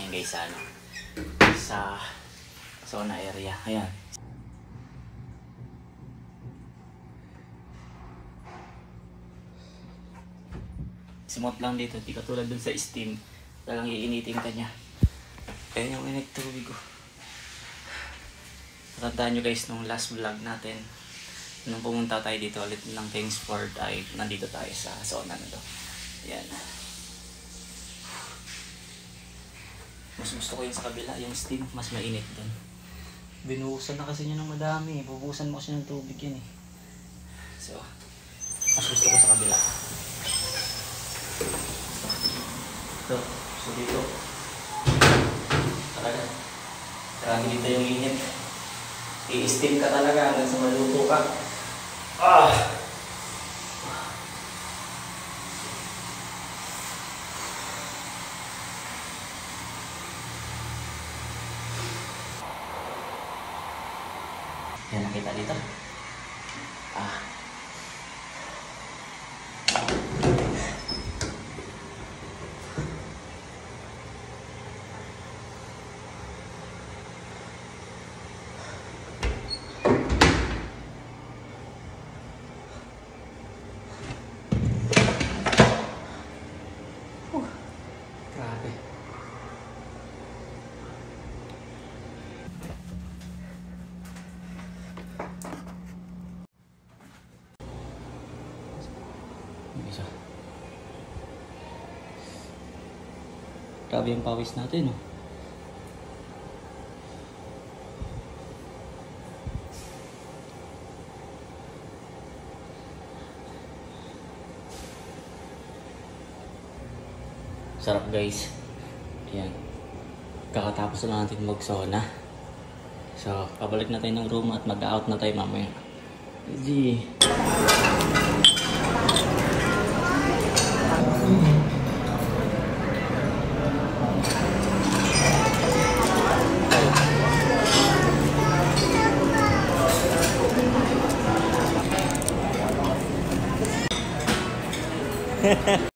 yan guys sa ano, sa sauna area. Ayan. Simot lang dito, di katulad dun sa steam. Talagang iinitin ka niya. Ayan yung init tubig ko. Natandaan nyo guys nung last vlog natin, nung pumunta tayo dito ulit ng Kingsford, ay nandito tayo sa sauna na to. Ayan. Mas gusto ko yung sa kabila, yung steam, mas mainit dun. Binuhusan na kasi niya ng madami. Bubuhusan mo kasi ng tubig yan eh. So, mas gusto ko sa kabila. Ito, so dito. Talaga. Grabe dito yung init. I-steam ka talaga hanggang sa maluto ka. Ah! Yan nakita dito. Ah. Grabe. Isa. Grabe yung pawis natin, oh. Sarap guys. Ayan. Kakatapos na natin mag-sauna. So, pabalik na tayo ng room at mag-out na tayo mamaya. Easy.